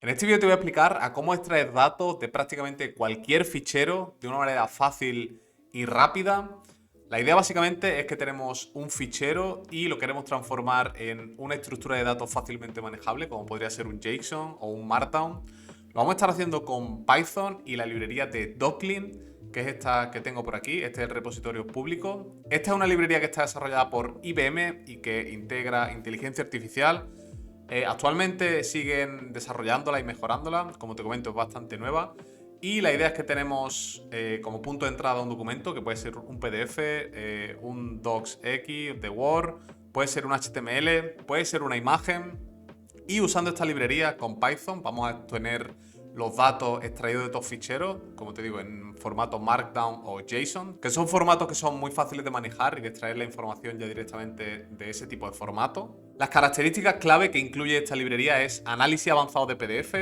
En este vídeo te voy a explicar a cómo extraer datos de prácticamente cualquier fichero de una manera fácil y rápida. La idea básicamente es que tenemos un fichero y lo queremos transformar en una estructura de datos fácilmente manejable, como podría ser un JSON o un Markdown. Lo vamos a estar haciendo con Python y la librería de Docklin, que es esta que tengo por aquí. Este es el repositorio público. Esta es una librería que está desarrollada por IBM y que integra inteligencia artificial. Actualmente siguen desarrollándola y mejorándola, como te comento es bastante nueva y la idea es que tenemos como punto de entrada un documento que puede ser un PDF, un docx de Word, puede ser un HTML, puede ser una imagen y usando esta librería con Python vamos a tener los datos extraídos de estos ficheros, como te digo, en formato Markdown o JSON, que son formatos que son muy fáciles de manejar y de extraer la información ya directamente de ese tipo de formato. Las características clave que incluye esta librería es análisis avanzado de PDF,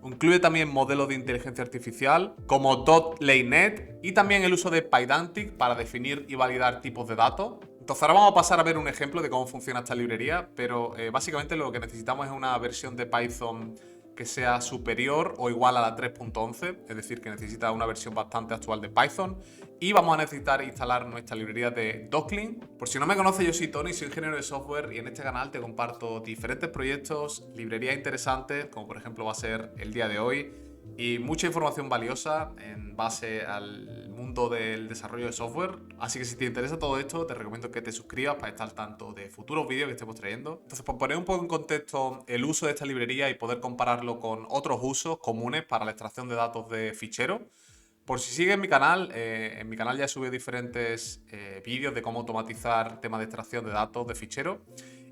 incluye también modelos de inteligencia artificial como .LateNet y también el uso de Pydantic para definir y validar tipos de datos. Entonces ahora vamos a pasar a ver un ejemplo de cómo funciona esta librería, pero básicamente lo que necesitamos es una versión de Python que sea superior o igual a la 3.11, es decir, que necesita una versión bastante actual de Python. Y vamos a necesitar instalar nuestra librería de Docklin. Por si no me conoces, yo soy Tony, soy ingeniero de software y en este canal te comparto diferentes proyectos, librerías interesantes, como por ejemplo va a ser el día de hoy, y mucha información valiosa en base al mundo del desarrollo de software. Así que si te interesa todo esto, te recomiendo que te suscribas para estar al tanto de futuros vídeos que estemos trayendo. Entonces, por poner un poco en contexto el uso de esta librería y poder compararlo con otros usos comunes para la extracción de datos de ficheros, por si sigues en mi canal ya he subido diferentes vídeos de cómo automatizar temas de extracción de datos de ficheros.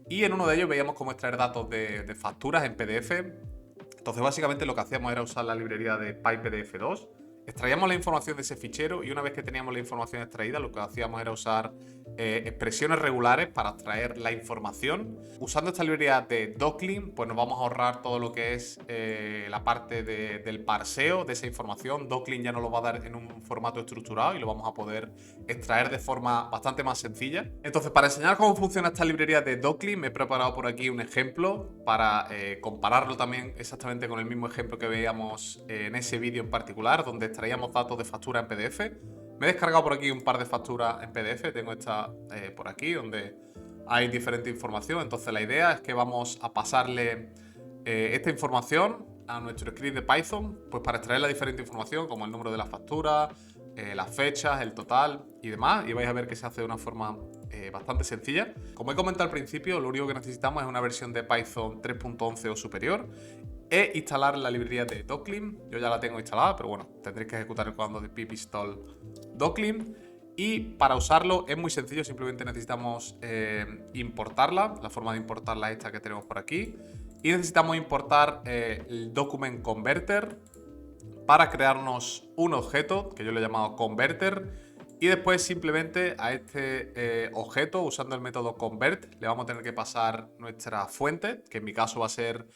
Y en uno de ellos veíamos cómo extraer datos de facturas en PDF. Entonces, básicamente lo que hacíamos era usar la librería de PyPDF2, extraíamos la información de ese fichero y una vez que teníamos la información extraída, lo que hacíamos era usar expresiones regulares para extraer la información. Usando esta librería de Docklin, pues nos vamos a ahorrar todo lo que es la parte del parseo de esa información. Docklin ya nos lo va a dar en un formato estructurado y lo vamos a poder extraer de forma bastante más sencilla. Entonces, para enseñar cómo funciona esta librería de Docklin, me he preparado por aquí un ejemplo para compararlo también exactamente con el mismo ejemplo que veíamos en ese vídeo en particular, donde extraíamos datos de factura en PDF. Me he descargado por aquí un par de facturas en PDF, tengo esta por aquí, donde hay diferente información. Entonces la idea es que vamos a pasarle esta información a nuestro script de Python, pues para extraer la diferente información, como el número de la factura, las fechas, el total y demás. Y vais a ver que se hace de una forma bastante sencilla. Como he comentado al principio, lo único que necesitamos es una versión de Python 3.11 o superior e instalar la librería de Docklin. Yo ya la tengo instalada, pero bueno, tendréis que ejecutar el comando de pip install Docklin. Y para usarlo es muy sencillo, simplemente necesitamos importarla. La forma de importarla es esta que tenemos por aquí. Y necesitamos importar el document converter para crearnos un objeto que yo le he llamado converter. Y después simplemente a este objeto, usando el método convert, le vamos a tener que pasar nuestra fuente, que en mi caso va a ser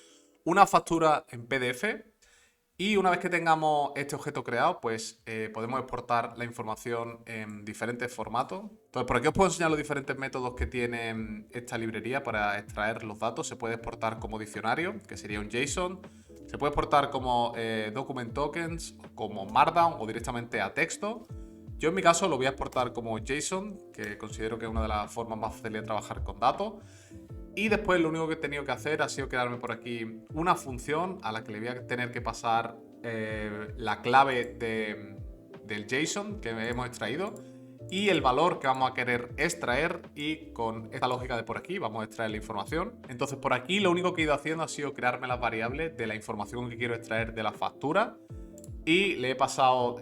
una factura en PDF. Y una vez que tengamos este objeto creado, pues podemos exportar la información en diferentes formatos. Entonces, por aquí os puedo enseñar los diferentes métodos que tiene esta librería para extraer los datos. Se puede exportar como diccionario, que sería un JSON. Se puede exportar como document tokens, como Markdown o directamente a texto. Yo en mi caso lo voy a exportar como JSON, que considero que es una de las formas más fáciles de trabajar con datos. Y después lo único que he tenido que hacer ha sido crearme por aquí una función a la que le voy a tener que pasar la clave del JSON que hemos extraído y el valor que vamos a querer extraer, y con esta lógica de por aquí vamos a extraer la información. Entonces por aquí lo único que he ido haciendo ha sido crearme las variables de la información que quiero extraer de la factura y le he pasado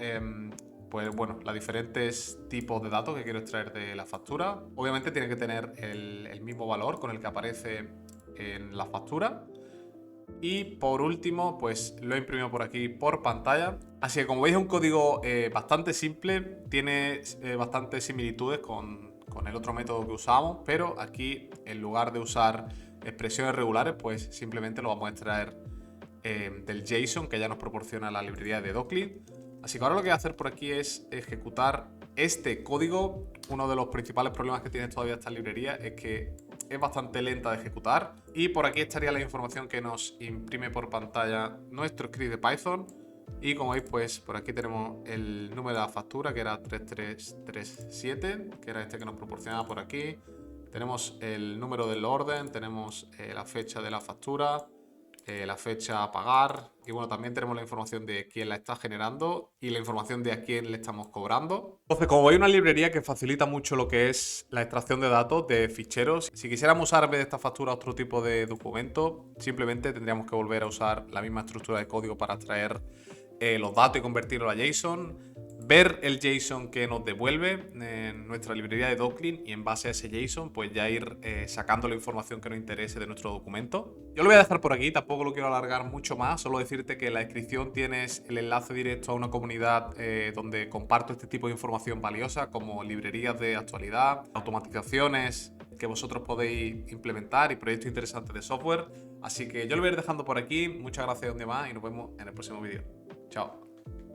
pues bueno, los diferentes tipos de datos que quiero extraer de la factura. Obviamente tiene que tener el mismo valor con el que aparece en la factura. Y por último, pues lo he imprimido por aquí por pantalla. Así que como veis es un código bastante simple, tiene bastantes similitudes con el otro método que usamos, pero aquí en lugar de usar expresiones regulares, pues simplemente lo vamos a extraer del JSON que ya nos proporciona la librería de Docklin. Así que ahora lo que voy a hacer por aquí es ejecutar este código. Uno de los principales problemas que tiene todavía esta librería es que es bastante lenta de ejecutar. Y por aquí estaría la información que nos imprime por pantalla nuestro script de Python. Y como veis, pues por aquí tenemos el número de la factura, que era 3337, que era este que nos proporcionaba por aquí. Tenemos el número del orden, tenemos la fecha de la factura, la fecha a pagar, y bueno, también tenemos la información de quién la está generando y la información de a quién le estamos cobrando. Entonces, como veis, una librería que facilita mucho lo que es la extracción de datos de ficheros. Si quisiéramos usar en vez de esta factura otro tipo de documento, simplemente tendríamos que volver a usar la misma estructura de código para extraer los datos y convertirlo a JSON, ver el JSON que nos devuelve en nuestra librería de Docklin y en base a ese JSON pues ya ir sacando la información que nos interese de nuestro documento. Yo lo voy a dejar por aquí, tampoco lo quiero alargar mucho más, solo decirte que en la descripción tienes el enlace directo a una comunidad donde comparto este tipo de información valiosa como librerías de actualidad, automatizaciones que vosotros podéis implementar y proyectos interesantes de software. Así que yo lo voy a ir dejando por aquí, muchas gracias donde más y nos vemos en el próximo vídeo. Chao.